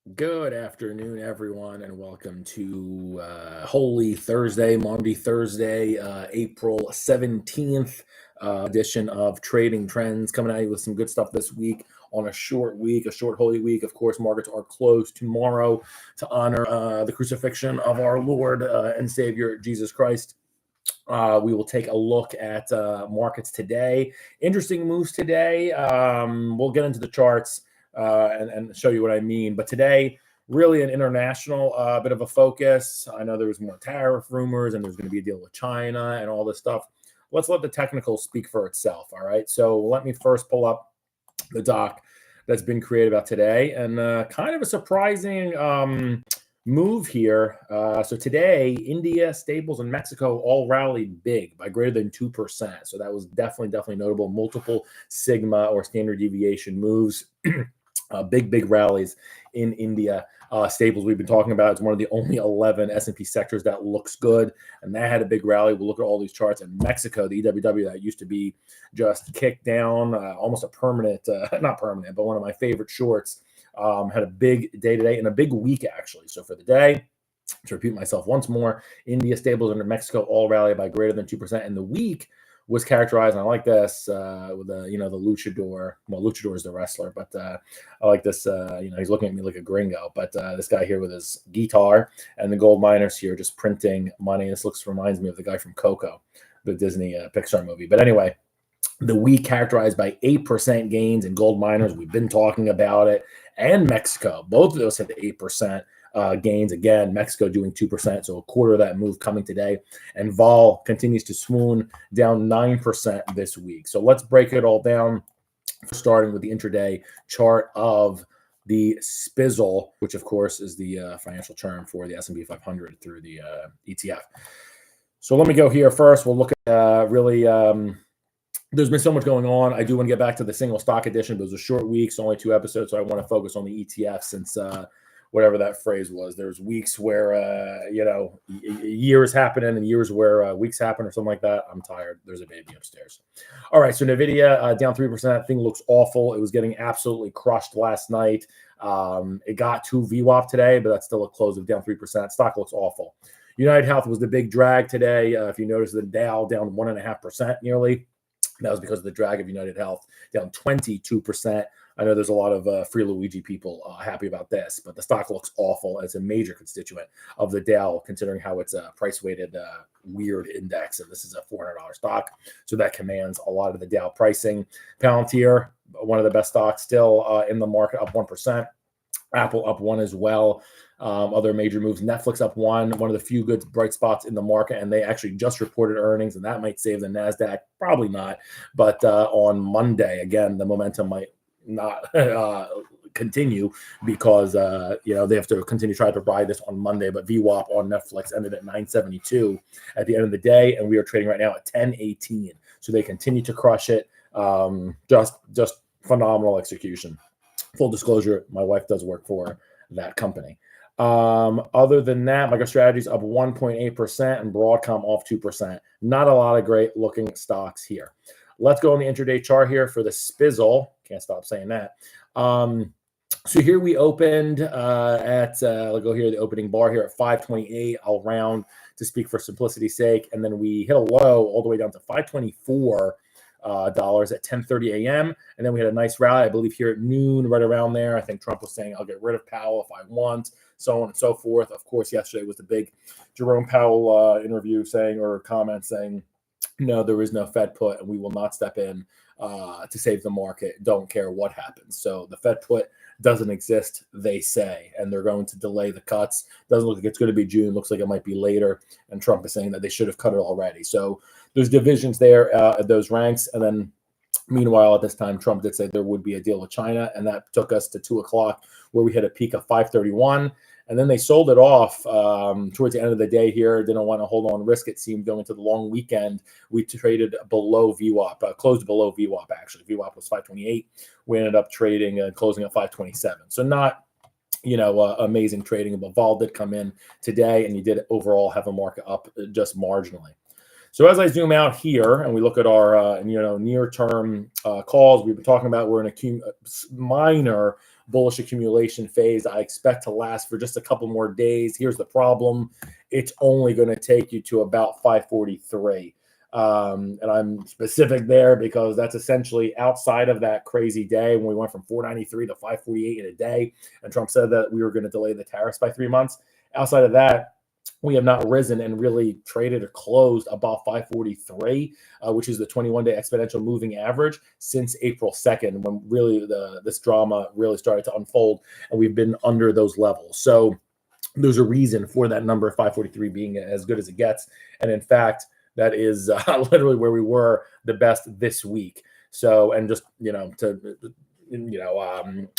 Good afternoon, everyone, and welcome to Holy Thursday, Maundy Thursday, April 17th edition of Trading Trends. Coming at you with some good stuff this week on a short week, a short Holy Week. Of course, markets are closed tomorrow to honor the crucifixion of our Lord and Savior, Jesus Christ. We will take a look at markets today. Interesting moves today. We'll get into the charts and show you what I mean. But today, really an international bit of a focus. I know there was more tariff rumors and there's going to be a deal with China and all this stuff. Let's let the technical speak for itself. All right. So let me first pull up the doc that's been created about today, and kind of a surprising move here. So today, India, Staples, and Mexico all rallied big by greater than 2%. So that was definitely notable. Multiple sigma or standard deviation moves. Big rallies in India. Staples, we've been talking about, it's one of the only 11 S&P sectors that looks good, and that had a big rally. We'll look at all these charts. And Mexico, the EWW, that used to be just kicked down, almost a permanent, not permanent, but one of my favorite shorts, had a big day today and a big week, actually. So for the day, to repeat myself once more, India, Staples, and Mexico all rally by greater than 2%. And the week was characterized, and I like this, with the luchador. Well, luchador is the wrestler, but I like this. He's looking at me like a gringo, but this guy here with his guitar, and the gold miners here just printing money. This reminds me of the guy from Coco, the Disney Pixar movie. But anyway, the week characterized by 8% gains in gold miners. We've been talking about it. And Mexico, both of those had 8% gains. Again, Mexico doing 2%, so a quarter of that move coming today. And Vol continues to swoon, down 9% this week. So let's break it all down, starting with the intraday chart of the SPDR, which of course is the financial term for the S&P 500 through the ETF. So let me go here first. We'll look at there's been so much going on. I do want to get back to the single stock edition, but it was a short week, so only 2 episodes. So I want to focus on the ETF since whatever that phrase was. There's weeks where, years happen and years where weeks happen or something like that. I'm tired. There's a baby upstairs. All right, so NVIDIA down 3%. Thing looks awful. It was getting absolutely crushed last night. It got to VWAP today, but that's still a close of down 3%. Stock looks awful. United Health was the big drag today. If you notice, the Dow down 1.5% nearly. That was because of the drag of United Health, down 22%. I know there's a lot of Free Luigi people happy about this, but the stock looks awful. It's a major constituent of the Dow, considering how it's a price-weighted weird index, and this is a $400 stock, so that commands a lot of the Dow pricing. Palantir, one of the best stocks still in the market, up 1%. Apple up 1 as well. Other major moves, Netflix up 1 of the few good bright spots in the market, and they actually just reported earnings, and that might save the NASDAQ. Probably not, but on Monday, again, the momentum might not continue because they have to continue to try to ride this on Monday. But VWAP on Netflix ended at 972 at the end of the day, and we are trading right now at 1018. So they continue to crush it. Just phenomenal execution. Full disclosure, my wife does work for that company. Other than that, MicroStrategy's up 1.8% and Broadcom off 2%. Not a lot of great looking stocks here. Let's go on the intraday chart here for the SPDR. Can't stop saying that. So here we opened I'll go here, the opening bar here at 528. I'll round to speak for simplicity's sake. And then we hit a low all the way down to 524 dollars at 10:30 a.m. And then we had a nice rally, I believe, here at noon, right around there. I think Trump was saying, I'll get rid of Powell if I want, so on and so forth. Of course, yesterday was the big Jerome Powell interview comment saying, no, there is no Fed put, and we will not step in to save the market. Don't care what happens. So the Fed put doesn't exist, they say, and they're going to delay the cuts. Doesn't look like it's going to be June. Looks like it might be later. And Trump is saying that they should have cut it already. So there's divisions there at those ranks. And then meanwhile, at this time, Trump did say there would be a deal with China, and that took us to 2 o'clock where we hit a peak of 531. And then they sold it off towards the end of the day here. Didn't want to hold on risk, it seemed, going to the long weekend. We traded below VWAP, closed below VWAP, actually. VWAP was 528. We ended up trading and closing at 527. So not, amazing trading, but Vol did come in today, and you did overall have a market up just marginally. So as I zoom out here and we look at our near-term calls, we've been talking about we're in a minor bullish accumulation phase I expect to last for just a couple more days. Here's the problem. It's only going to take you to about 543. And I'm specific there because that's essentially outside of that crazy day when we went from 493 to 548 in a day. And Trump said that we were going to delay the tariffs by 3 months. Outside of that, we have not risen and really traded or closed above 543, which is the 21-day exponential moving average since April 2nd, when really this drama really started to unfold, and we've been under those levels. So there's a reason for that number of 543 being as good as it gets. And in fact, that is literally where we were the best this week. So, and just,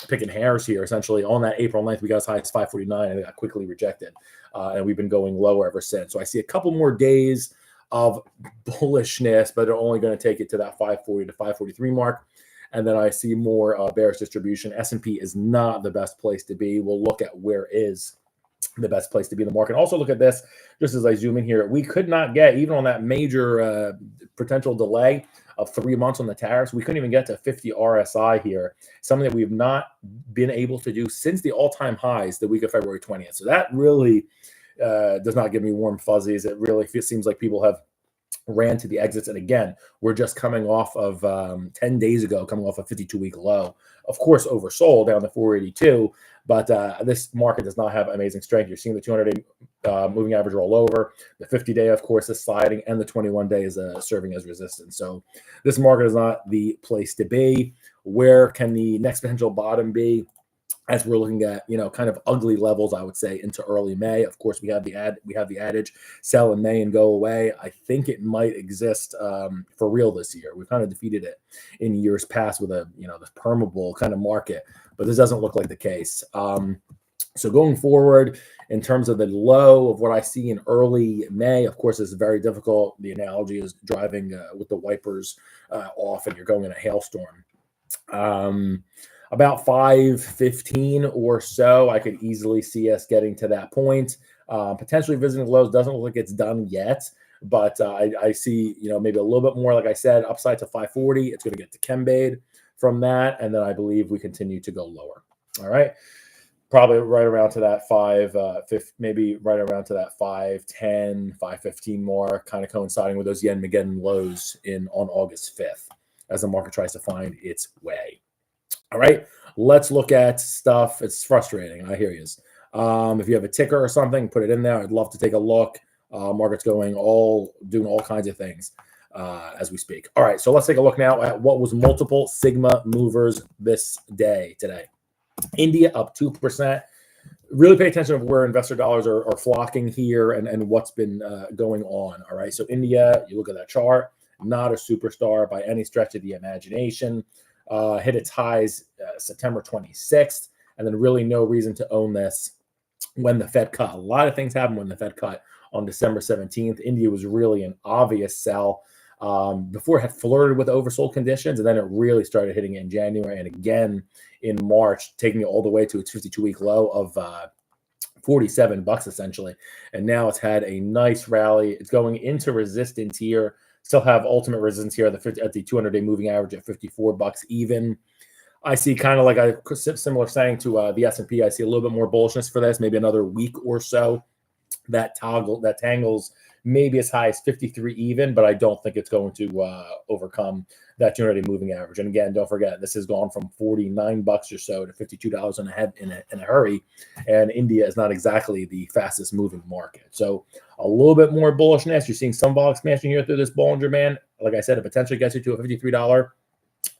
picking hairs here, essentially on that April 9th, we got as high as 549 and it got quickly rejected. And we've been going lower ever since. So I see a couple more days of bullishness, but they're only going to take it to that 540 to 543 mark. And then I see more bearish distribution. S&P is not the best place to be. We'll look at where is the best place to be in the market. Also look at this, just as I zoom in here, we could not get, even on that major potential delay of 3 months on the tariffs, we couldn't even get to 50 RSI here, something that we've not been able to do since the all-time highs the week of February 20th. So that really does not give me warm fuzzies. It really seems like people have ran to the exits. And again, we're just coming off of 10 days ago, coming off a 52-week low. Of course, oversold down to 482, but this market does not have amazing strength. You're seeing the 200-day moving average roll over. The 50-day, of course, is sliding, and the 21-day is serving as resistance. So this market is not the place to be. Where can the next potential bottom be? As we're looking at, kind of ugly levels, I would say, into early May. Of course, we have the adage, sell in May and go away. I think it might exist for real this year. We've kind of defeated it in years past with a, this permeable kind of market, but this doesn't look like the case. So going forward, in terms of the low of what I see in early May, of course, it's very difficult. The analogy is driving with the wipers off and you're going in a hailstorm. About 515 or so, I could easily see us getting to that point. Potentially visiting lows. Doesn't look like it's done yet, but I see, maybe a little bit more, like I said, upside to 540. It's going to get to Chembade from that, and then I believe we continue to go lower. All right. Probably right around to that 550, maybe right around to that 510, 515 mark, kind of coinciding with those Yen-Mageddon lows on August 5th as the market tries to find its way. All right, let's look at stuff. It's frustrating. I hear you. If you have a ticker or something, put it in there. I'd love to take a look. Market's doing all kinds of things as we speak. All right, so let's take a look now at what was multiple Sigma movers this day today. India up 2%. Really pay attention to where investor dollars are flocking here and what's been going on. All right, so India, you look at that chart, not a superstar by any stretch of the imagination. Hit its highs September 26th, and then really no reason to own this when the Fed cut. A lot of things happened when the Fed cut on December 17th. India was really an obvious sell. Before it had flirted with oversold conditions, and then it really started hitting it in January and again in March, taking it all the way to its 52-week low of $47 essentially. And now it's had a nice rally. It's going into resistance here. Still have ultimate resistance here at the 200-day moving average at $54 even. I see kind of like a similar saying to the S&P. I see a little bit more bullishness for this, maybe another week or so. That tangles maybe as high as 53 even, but I don't think it's going to overcome that 200-day moving average. And again, don't forget, this has gone from $49 or so to $52 in a hurry, and India is not exactly the fastest moving market. So a little bit more bullishness. You're seeing some vol expansion here through this Bollinger Band. Like I said, it potentially gets you to a $53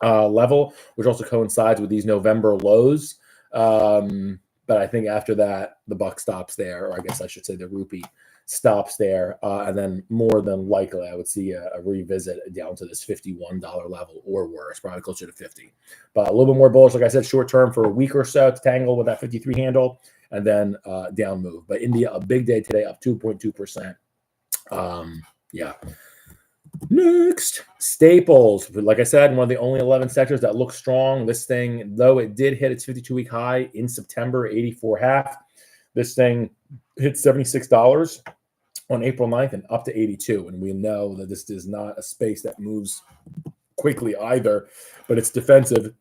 level, which also coincides with these November lows. But I think after that, the buck stops there, or I guess I should say the rupee stops there. And then more than likely, I would see a revisit down to this $51 level or worse, probably closer to 50. But a little bit more bullish, like I said, short term for a week or so to tangle with that 53 handle and then down move. But India, a big day today, up 2.2%. Yeah. Next, staples. Like I said, one of the only 11 sectors that look strong. This thing, though it did hit its 52-week high in September, 84.5. This thing hit $76 on April 9th and up to 82. And we know that this is not a space that moves quickly either, but it's defensive.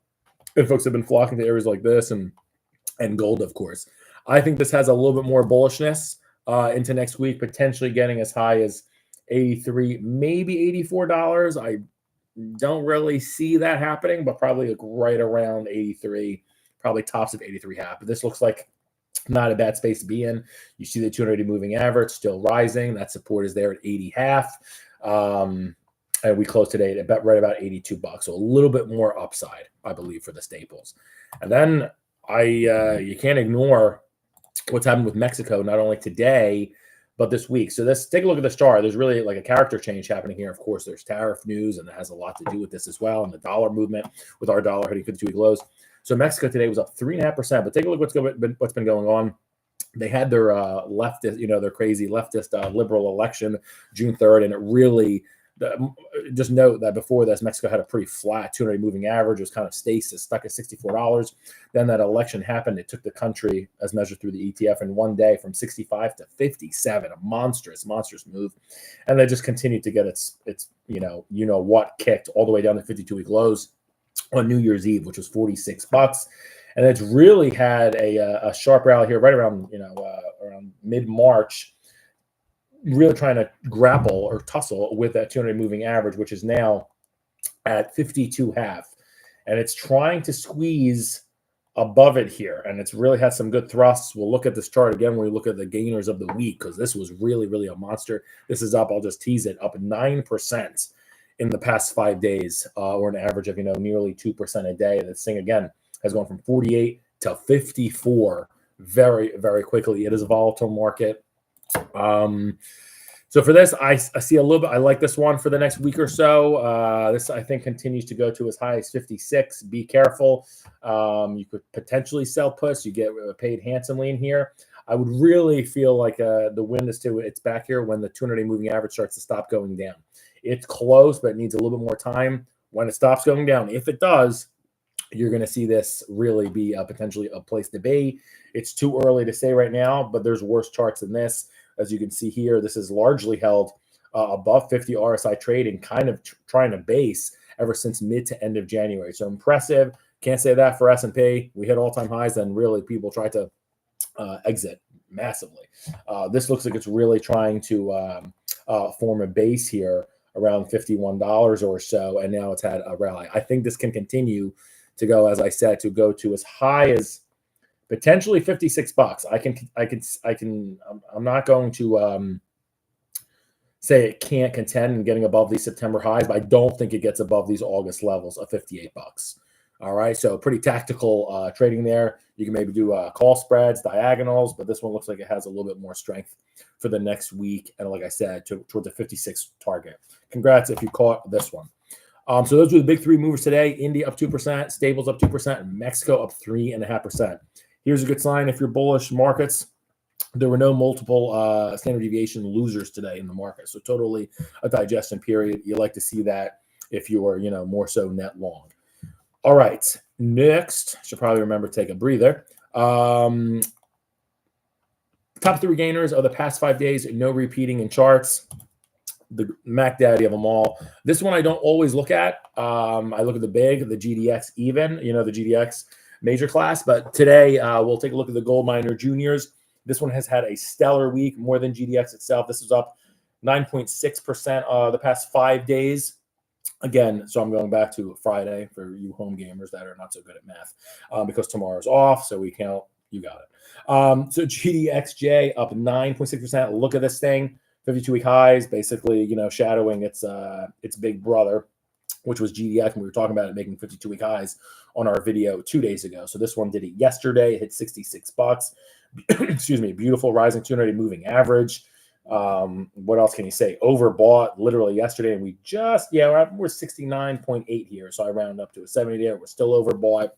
and folks have been flocking to areas like this and gold, of course. I think this has a little bit more bullishness into next week, potentially getting as high as 83, maybe $84. I don't really see that happening, but probably like right around 83, probably tops of 83 half. But this looks like not a bad space to be in. You see the 200 moving average still rising. That support is there at 80 half. And we closed today at right about $82. So a little bit more upside, I believe, for the staples. And then you can't ignore what's happened with Mexico, not only today, but this week. So take a look at this chart. There's really like a character change happening here. Of course, there's tariff news, and it has a lot to do with this as well, and the dollar movement with our dollar hitting 52-week lows. So Mexico today was up 3.5%. But take a look what's been going on. They had their leftist, their crazy leftist liberal election June 3rd, and it really just note that before this, Mexico had a pretty flat 200 moving average. It was kind of stasis, stuck at $64. Then that election happened. It took the country, as measured through the ETF, in one day from 65 to 57. A monstrous move. And they just continued to get its what kicked all the way down to 52-week lows on New Year's Eve, which was $46. And it's really had a sharp rally here right around around mid-March, really trying to grapple or tussle with that 200 moving average, which is now at 52 half. And it's trying to squeeze above it here. And it's really had some good thrusts. We'll look at this chart again when we look at the gainers of the week, because this was really, really a monster. This is up, I'll just tease it, up 9% in the past 5 days, or an average of, nearly 2% a day. And this thing, again, has gone from 48 to 54 very, very quickly. It is a volatile market. So for this, I see a little bit. I like this one for the next week or so. This, I think, continues to go to as high as 56. Be careful. You could potentially sell puts. You get paid handsomely in here. I would really feel like the wind is to its back here when the 200-day moving average starts to stop going down. It's close, but it needs a little bit more time. When it stops going down, if it does, you're going to see this really be potentially a place to be. It's too early to say right now, but there's worse charts than this. As you can see here, this is largely held above 50 RSI trading, kind of trying to base ever since mid to end of January. So impressive. Can't say that for S&P. We hit all-time highs, and really people try to exit massively. This looks like it's really trying to form a base here around $51 or so, and now it's had a rally. I think this can continue to go, as I said, to go to as high as potentially $56. I'm not going to say it can't contend and getting above these September highs, but I don't think it gets above these August levels of $58. All right, so pretty tactical trading there. You can maybe do call spreads, diagonals, but this one looks like it has a little bit more strength for the next week. And like I said, towards the 56 target. Congrats if you caught this one. So those were the big three movers today. India up 2%, Stables up 2%, and Mexico up 3.5%. Here's a good sign if you're bullish markets. There were no multiple standard deviation losers today in the market. So totally a digestion period. You like to see that if you are, more so net long. All right, next, should probably remember to take a breather. Top three gainers of the past 5 days, no repeating in charts. The Mac Daddy of them all. This one I don't always look at. I look at the GDX even, the GDX major class. But today we'll take a look at the gold miner juniors. This one has had a stellar week, more than GDX itself. This is up 9.6% the past 5 days. Again, so I'm going back to Friday for you home gamers that are not so good at math, because tomorrow's off, so we count. You got it. So GDXJ up 9.6%. Look at this thing, 52-week highs, basically, shadowing its big brother, which was GDX, and we were talking about it making 52-week highs on our video 2 days ago. So this one did it yesterday. It hit $66. Excuse me. Beautiful rising 200 moving average. What else can you say? Overbought literally yesterday, and we're 69.8 here, so I round up to a 70 there. We're still overbought.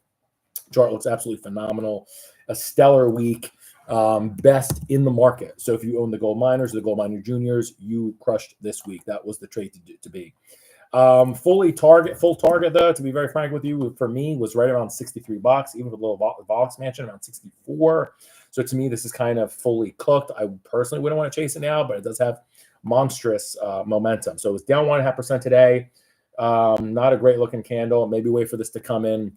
Chart looks absolutely phenomenal. A stellar week, best in the market. So if you own the gold miners, the gold miner juniors, you crushed this week. That was the trade to be. Full target though, to be very frank with you, for me was right around $63, even with a little vol expansion around 64. So to me, this is kind of fully cooked. I personally wouldn't want to chase it now, but it does have monstrous momentum. So it's down 1.5% today. Not a great looking candle. Maybe wait for this to come in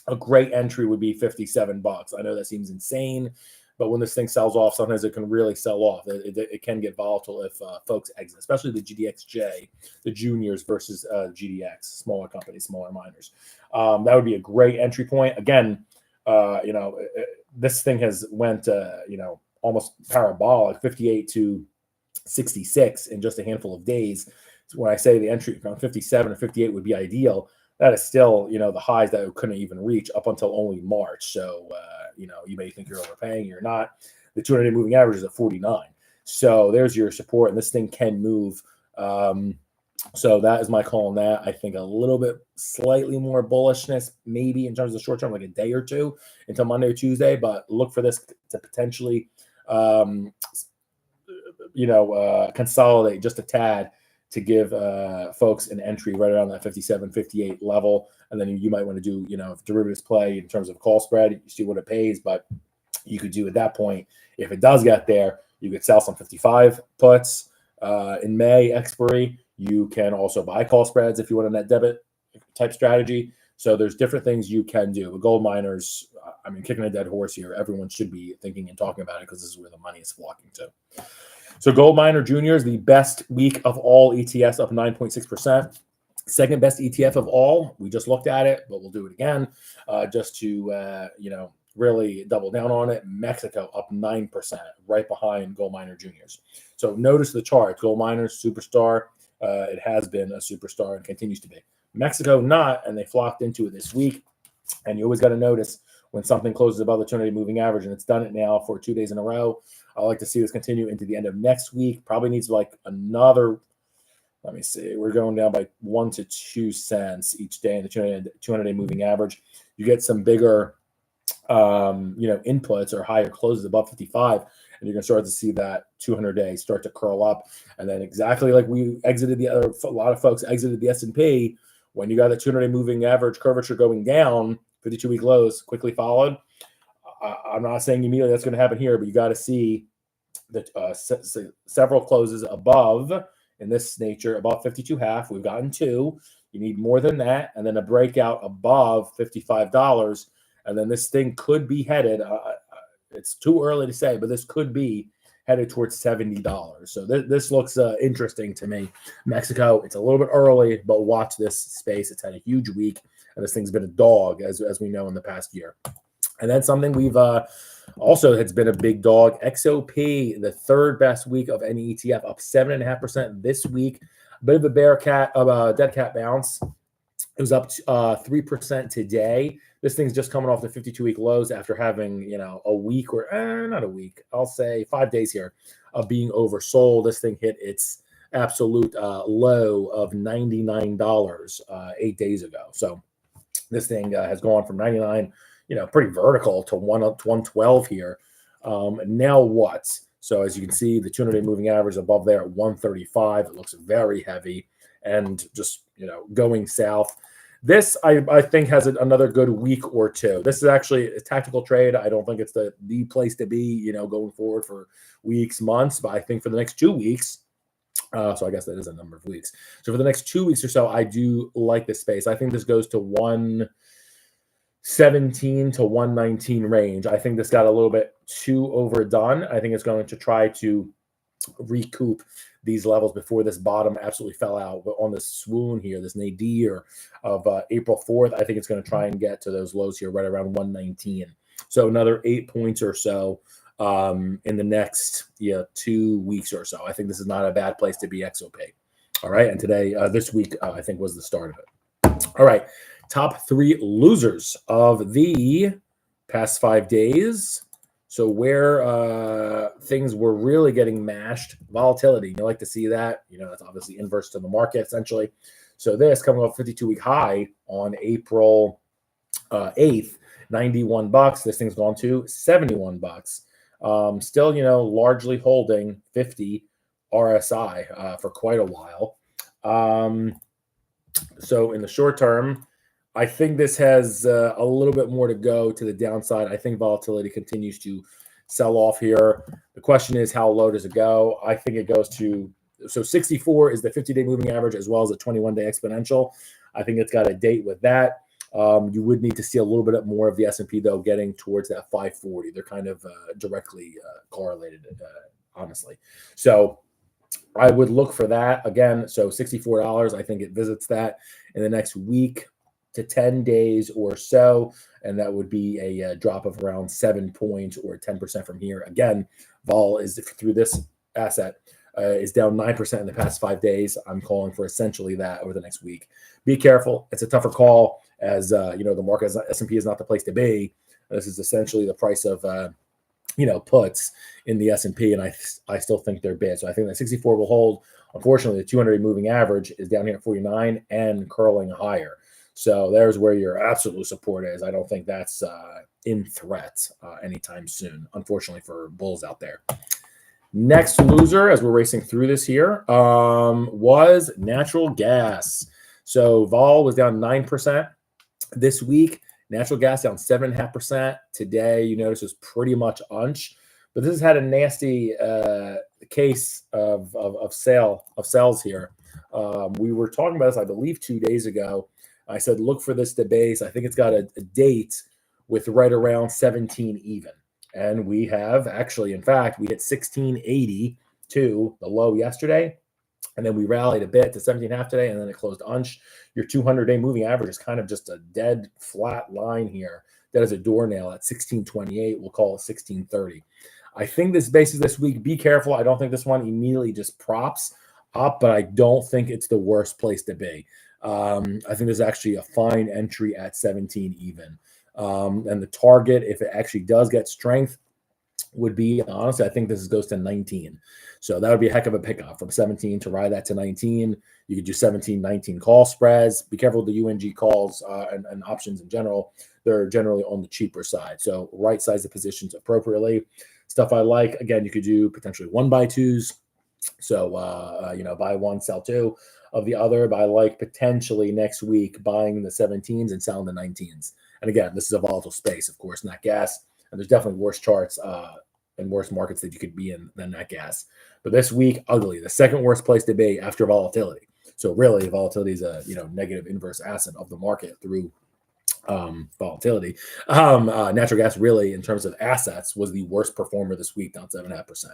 a great entry would be $57. I know that seems insane, but when this thing sells off, sometimes it can really sell off. It can get volatile if folks exit, especially the GDXJ, the juniors versus GDX, smaller companies, smaller miners. That would be a great entry point. Again, this thing has went, almost parabolic, 58 to 66 in just a handful of days. So when I say the entry from 57 or 58 would be ideal, that is still, the highs that it couldn't even reach up until only March. So, you may think you're overpaying, you're not. The 200-day moving average is at 49. So there's your support, and this thing can move. So that is my call on that. I think a little bit slightly more bullishness, maybe in terms of the short term, like a day or two until Monday or Tuesday, but look for this to potentially, consolidate just a tad to give folks an entry right around that 57, 58 level. And then you might want to do, derivatives play in terms of call spread. You see what it pays, but you could do at that point, if it does get there, you could sell some 55 puts in May expiry. You can also buy call spreads if you want a net debit type strategy. So there's different things you can do. With gold miners, kicking a dead horse here. Everyone should be thinking and talking about it because this is where the money is flocking to. So gold miner juniors, the best week of all ETFs, up 9.6%. Second best ETF of all. We just looked at it, but we'll do it again just to, really double down on it. Mexico up 9%, right behind gold miner juniors. So notice the chart. Gold miners, superstar. It has been a superstar and continues to be. Mexico not, and they flocked into it this week. And you always got to notice when something closes above the 200-day moving average, and it's done it now for 2 days in a row. I like to see this continue into the end of next week. Probably needs like another, let me see, we're going down by 1 to 2 cents each day in the 200-day moving average. You get some bigger, inputs or higher closes above 55, and you're going to start to see that 200-day start to curl up. And then exactly like we exited a lot of folks exited the S&P, when you got a 200-day moving average curvature going down, 52-week lows quickly followed. I'm not saying immediately that's going to happen here, but you got to see that several closes above in this nature, above 52.5. We've gotten 2. You need more than that, and then a breakout above $55, and then this thing could be headed. It's too early to say, but this could be headed towards $70. So this looks interesting to me. Mexico, it's a little bit early, but watch this space. It's had a huge week, and this thing's been a dog, as we know, in the past year. And then something we've also has been a big dog, XOP, the third best week of any ETF, up 7.5% this week. A bit of a dead cat bounce. It was up 3% today. This thing's just coming off the 52-week lows after having, a week or not a week, I'll say 5 days here of being oversold. This thing hit its absolute low of $99 8 days ago. So this thing has gone from 99, pretty vertical to 112 here. Now what? So as you can see, the 200-day moving average above there at 135. It looks very heavy and just, going south. This, I think, has another good week or two. This is actually a tactical trade. I don't think it's the place to be, going forward for weeks, months. But I think for the next 2 weeks, so I guess that is a number of weeks. So for the next 2 weeks or so, I do like this space. I think this goes to 117 to 119 range. I think this got a little bit too overdone. I think it's going to try to recoup these levels before this bottom absolutely fell out. But on this swoon here, this nadir of April 4th, I think it's going to try and get to those lows here right around 119. So another 8 points or so in the next 2 weeks or so. I think this is not a bad place to be XOP. All right. And today, this week, I think was the start of it. All right. Top 3 losers of the past 5 days. So where things were really getting mashed, volatility. You like to see that. That's obviously inverse to the market, essentially. So this coming off 52-week high on April 8th, $91. This thing's gone to $71. Still, largely holding 50 RSI for quite a while. So in the short term, I think this has a little bit more to go to the downside. I think volatility continues to sell off here. The question is, how low does it go? I think it goes to, 64 is the 50-day moving average as well as a 21-day exponential. I think it's got a date with that. You would need to see a little bit more of the S&P, though, getting towards that 540. They're kind of directly correlated, honestly. So I would look for that again. So $64, I think it visits that in the next week to 10 days or so. And that would be a drop of around 7 points or 10% from here. Again, vol is through this asset is down 9% in the past 5 days. I'm calling for essentially that over the next week. Be careful. It's a tougher call as the market S&P is not the place to be. This is essentially the price of puts in the S&P, and I still think they're bid. So I think that 64 will hold. Unfortunately, the 200-day moving average is down here at 49 and curling higher. So there's where your absolute support is. I don't think that's in threat anytime soon, unfortunately, for bulls out there. Next loser, as we're racing through this here, was natural gas. So vol was down 9% this week. Natural gas down 7.5%. Today, you notice, was pretty much unch. But this has had a nasty case of sales here. We were talking about this, I believe, 2 days ago. I said, look for this debase. I think it's got a date with right around 17 even. And we have actually, in fact, we hit 1682, the low yesterday. And then we rallied a bit to 17.5 today, and then it closed unch. Your 200-day moving average is kind of just a dead flat line here. That is a doornail at 1628. We'll call it 1630. I think this basis this week, be careful. I don't think this one immediately just props up, but I don't think it's the worst place to be. I think there's actually a fine entry at 17 even. And the target, if it actually does get strength, would be, honestly, I think this goes to 19. So that would be a heck of a pickup from 17 to ride that to 19. You could do 17, 19 call spreads. Be careful with the UNG calls and options in general. They're generally on the cheaper side. So right size the positions appropriately. Stuff I like, again, you could do potentially 1x2s. So, buy one, sell two of the other. But I like potentially next week buying the 17s and selling the 19s. And again, this is a volatile space, of course, not gas. And there's definitely worse charts and worse markets that you could be in than that gas. But this week, ugly. The second worst place to be after volatility. So really, volatility is a negative inverse asset of the market through volatility. Natural gas really, in terms of assets, was the worst performer this week, down 7.5%.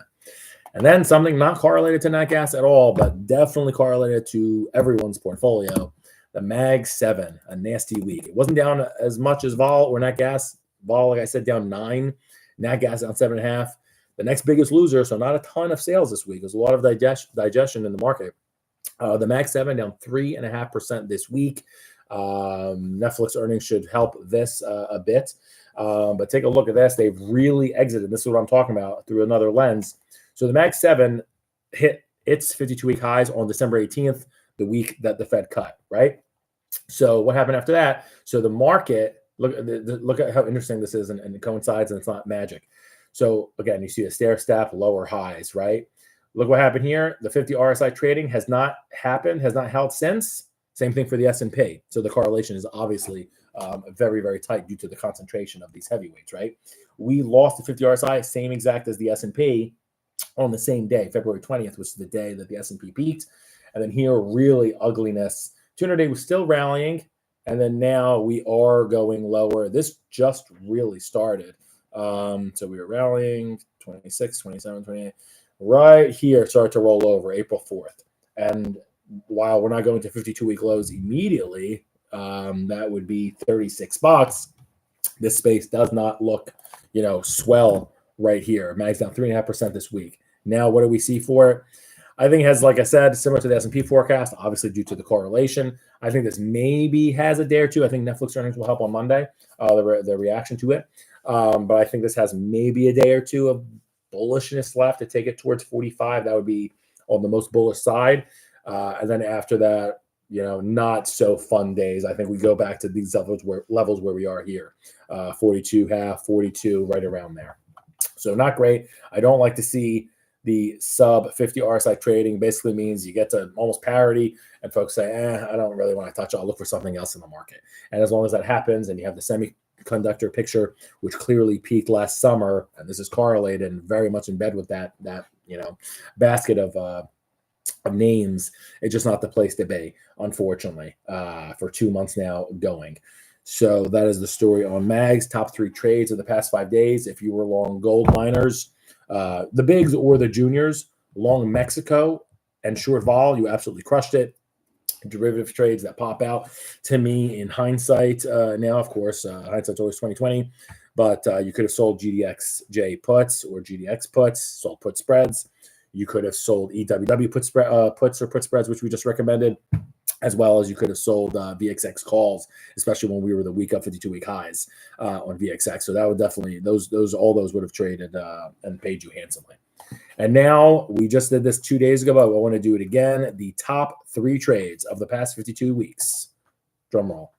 And then something not correlated to nat gas at all, but definitely correlated to everyone's portfolio. The Mag 7, a nasty week. It wasn't down as much as vol or nat gas. Vol, like I said, down 9. Nat gas down 7.5. The next biggest loser, so not a ton of sales this week. There's a lot of digestion in the market. The Mag 7 down 3.5% this week. Netflix earnings should help this a bit. But take a look at this. They've really exited. This is what I'm talking about through another lens. So the Mag 7 hit its 52-week highs on December 18th, the week that the Fed cut, right? So what happened after that? So the market, look at how interesting this is, and it coincides, and it's not magic. So again, you see a stair step, lower highs, right? Look what happened here. The 50 RSI trading has not happened, has not held since. Same thing for the S&P. So the correlation is obviously very, very tight due to the concentration of these heavyweights, right? We lost the 50 RSI, same exact as the S&P on the same day, February 20th, which is the day that the S&P peaked. And then here, really ugliness. 200-day was still rallying, and then now we are going lower. This just really started. So we were rallying 26, 27, 28. Right here, start to roll over April 4th. And while we're not going to 52-week lows immediately, that would be $36. This space does not look, swell right here. Mag's down 3.5% this week. Now, what do we see for it? I think it has, like I said, similar to the S&P forecast, obviously due to the correlation. I think this maybe has a day or two. I think Netflix earnings will help on Monday, the reaction to it. But I think this has maybe a day or two of bullishness left to take it towards 45. That would be on the most bullish side. And then after that, not so fun days. I think we go back to these levels where we are here, 42.5, 42, right around there. So not great. I don't like to see the sub 50 RSI trading. Basically means you get to almost parity and folks say, I don't really want to touch it. I'll look for something else in the market. And as long as that happens and you have the semiconductor picture, which clearly peaked last summer, and this is correlated and very much in bed with that basket of names, it's just not the place to be, unfortunately, for 2 months now going. So that is the story on MAG's top 3 trades of the past 5 days. If you were long gold miners, the bigs or the juniors, long Mexico and short vol, you absolutely crushed it. Derivative trades that pop out to me in hindsight. Now, of course, hindsight's always 2020, but you could have sold GDXJ puts or GDX puts, sold put spreads. You could have sold EWW puts or put spreads, which we just recommended, as well as you could have sold VXX calls, especially when we were the week up 52-week highs on VXX. So that would definitely all those would have traded and paid you handsomely. And now we just did this 2 days ago, but I want to do it again. The top 3 trades of the past 52 weeks. Drum roll.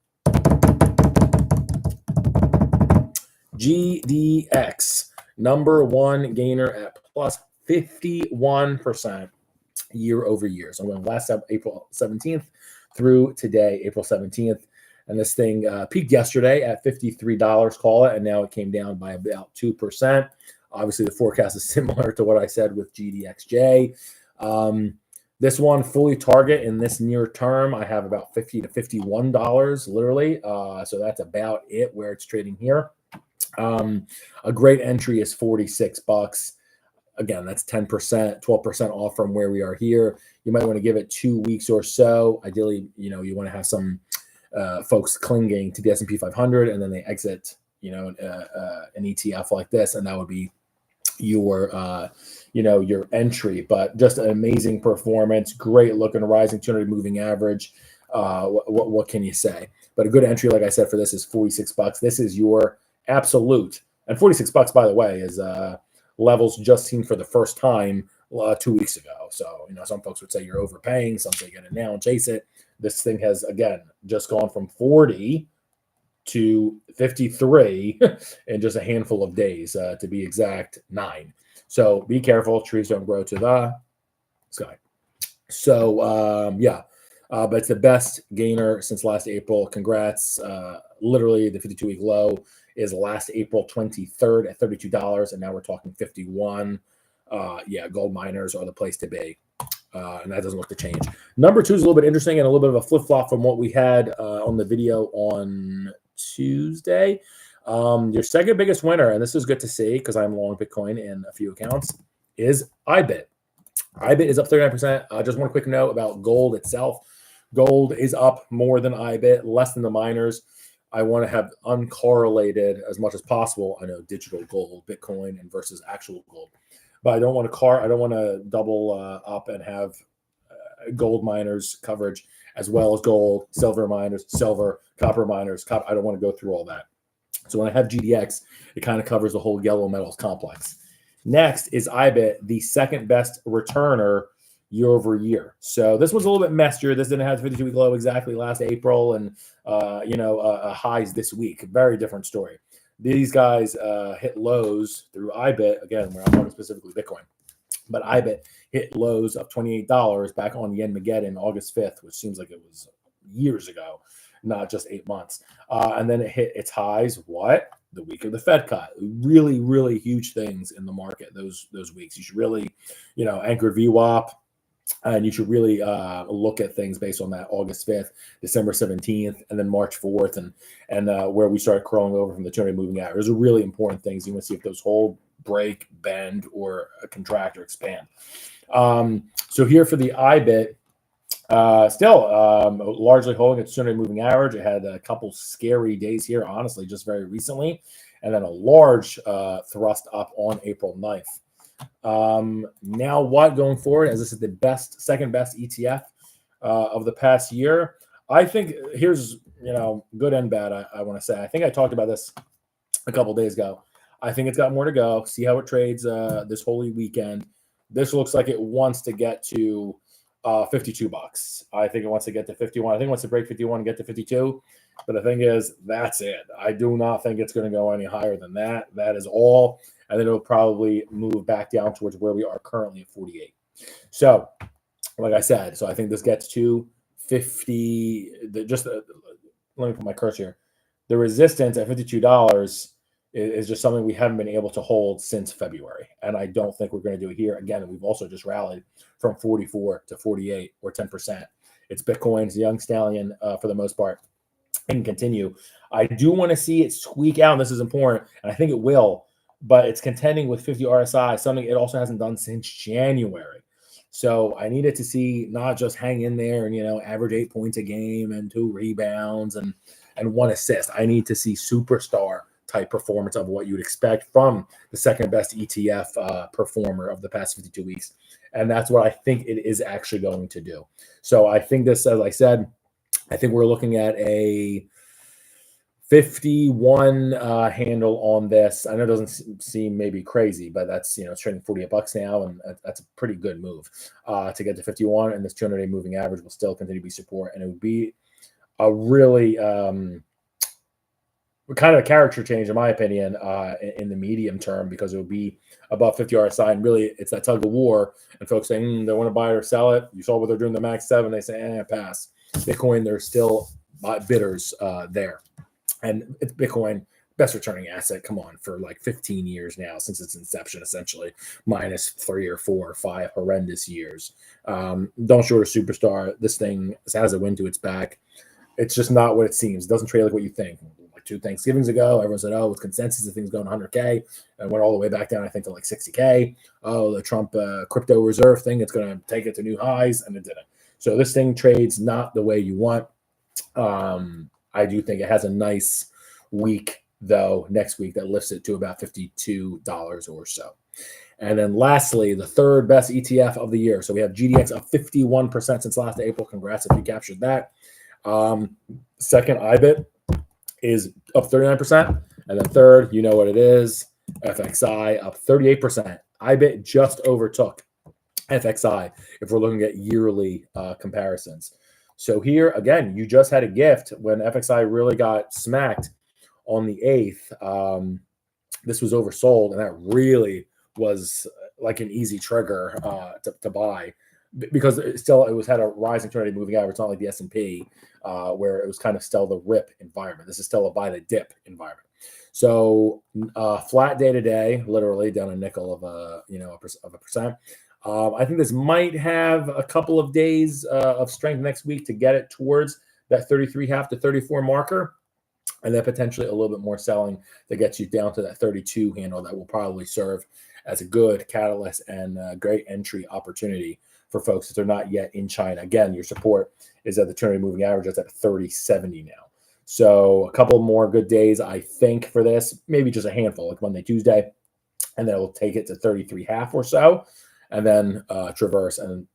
GDX, number 1 gainer at plus 51% year over year. So I'm going last up April 17th through today, April 17th. And this thing peaked yesterday at $53, call it, and now it came down by about 2%. Obviously, the forecast is similar to what I said with GDXJ. This one fully target in this near term, I have about $50 to $51, literally. So that's about it where it's trading here. A great entry is $46. Again, that's 10%, 12% off from where we are here. You might want to give it 2 weeks or so. Ideally, you want to have some folks clinging to the S&P 500, and then they exit, an ETF like this, and that would be your your entry. But just an amazing performance, great looking rising 200 moving average. What can you say? But a good entry, like I said, for this is $46. This is your absolute, and $46, by the way, is levels just seen for the first time 2 weeks ago. So some folks would say you're overpaying, some say get it now and chase it. This thing has, again, just gone from 40 to 53 in just a handful of days, to be exact, 9. So be careful. Trees don't grow to the sky. So, but it's the best gainer since last April. Congrats. Literally, the 52-week low is last April 23rd at $32, and now we're talking 51. Gold miners are the place to be. And that doesn't look to change. Number 2 is a little bit interesting and a little bit of a flip-flop from what we had on the video on Tuesday. Your second biggest winner, and this is good to see because I'm long Bitcoin in a few accounts, is IBIT. IBIT is up 39%. Just one quick note about gold itself. Gold is up more than IBIT, less than the miners. I want to have uncorrelated as much as possible. I know digital gold, Bitcoin, and versus actual gold. But I don't want to double up and have gold miners coverage as well as gold, silver miners, silver, copper miners. I don't want to go through all that. So when I have GDX, it kind of covers the whole yellow metals complex. Next is IBIT, the second best returner year over year. So this was a little bit messier. This didn't have the 52-week low exactly last April and highs this week. Very different story. These guys hit lows through IBIT. Again, we're not talking specifically Bitcoin, but IBIT hit lows of $28 back on Yen-Mageddon August 5th, which seems like it was years ago, not just 8 months. And then it hit its highs, the week of the Fed cut. Really, really huge things in the market those weeks. You should really, anchor VWAP. And you should really look at things based on that August 5th, December 17th, and then March 4th, and where we started crawling over from the 200 moving average. Those are really important things. You want to see if those hold, break, bend, or contract or expand. So here for the IBIT, still largely holding its 200 moving average. It had a couple scary days here, honestly, just very recently, and then a large thrust up on April 9th. Now what going forward, as this is the second best ETF of the past year? I think here's, good and bad. I want to say, I think I talked about this a couple days ago. I think it's got more to go. See how it trades this Holy Weekend. This looks like it wants to get to $52. I think it wants to get to 51. I think it wants to break 51 and get to 52. But the thing is, that's it. I do not think it's going to go any higher than that. That is all. And then it'll probably move back down towards where we are currently at 48. So, like I said, I think this gets to 50. Let me put my cursor here. The resistance at $52 is just something we haven't been able to hold since February. And I don't think we're going to do it here. Again, we've also just rallied from 44 to 48 or 10%. It's Bitcoin's young stallion for the most part. and continue. I do want to see it squeak out, and this is important, and I think it will, but it's contending with 50 RSI, something it also hasn't done since January. So I needed to see not just hang in there and, average 8 points a game and 2 rebounds and 1 assist. I need to see superstar type performance of what you would expect from the second best ETF performer of the past 52 weeks. And that's what I think it is actually going to do. So I think this, as I said, I think we're looking at a 51 handle on this. I know it doesn't seem maybe crazy, but that's, it's trading $48 now, and that's a pretty good move to get to 51. And this 200-day moving average will still continue to be support, and it would be a really kind of a character change, in my opinion, in the medium term, because it would be above 50 RSI, and really it's that tug of war, and folks saying they want to buy it or sell it. You saw what they're doing the Max 7. They say, pass. Bitcoin, there's still bidders there. And it's Bitcoin, best returning asset, come on, for like 15 years now, since its inception, essentially, minus 3 or 4 or 5 horrendous years. Don't short a superstar. This thing has a wind to its back. It's just not what it seems. It doesn't trade like what you think. Like 2 Thanksgivings ago, everyone said, with consensus, the thing's going 100K, and went all the way back down, I think, to like 60K. The Trump crypto reserve thing, it's going to take it to new highs, and it didn't. So this thing trades not the way you want. I do think it has a nice week, though, next week that lifts it to about $52 or so. And then lastly, the third best ETF of the year. So we have GDX up 51% since last April. Congrats if you captured that. Second, IBIT is up 39%. And then third, you know what it is, FXI up 38%. IBIT just overtook FXI if we're looking at yearly comparisons. So here, again, you just had a gift when FXI really got smacked on the 8th. This was oversold, and that really was like an easy trigger to buy, because it had a rising 200-day moving average. It's not like the S&P, where it was kind of still the rip environment. This is still a buy the dip environment. So flat day to day, literally down a nickel of a percent. I think this might have a couple of days of strength next week to get it towards that 33.5 to 34 marker, and then potentially a little bit more selling that gets you down to that 32 handle. That will probably serve as a good catalyst and a great entry opportunity for folks if they're not yet in China. Again, your support is at the 200-day moving average. That's at 30.70 now. So a couple more good days, I think, for this. Maybe just a handful, like Monday, Tuesday, and then it'll take it to 33.5 or so, and then traverse and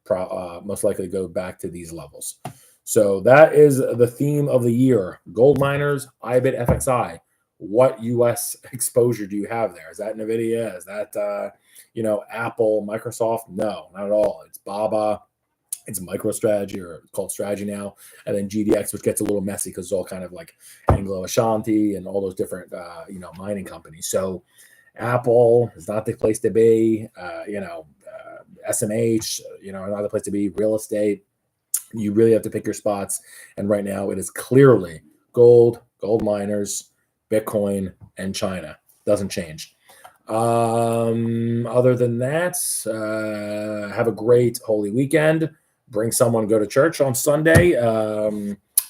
most likely go back to these levels. So that is the theme of the year. Gold miners, IBIT, FXI. What U.S. exposure do you have there? Is that NVIDIA? Is that, Apple, Microsoft? No, not at all. It's BABA. It's MicroStrategy, or it's called Strategy now. And then GDX, which gets a little messy because it's all kind of like Anglo Ashanti and all those different, mining companies. So Apple is not the place to be. SMH, not the place to be. Real estate. You really have to pick your spots. And right now it is clearly gold miners, Bitcoin, and China. Doesn't change. Other than that, have a great Holy Weekend. Bring someone, go to church on Sunday.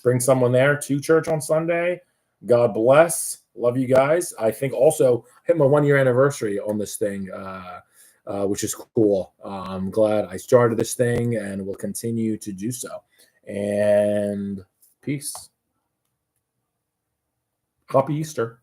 Bring someone there to church on Sunday. God bless. Love you guys. I think also hit my 1-year anniversary on this thing, which is cool. I'm glad I started this thing and will continue to do so. And peace. Happy Easter.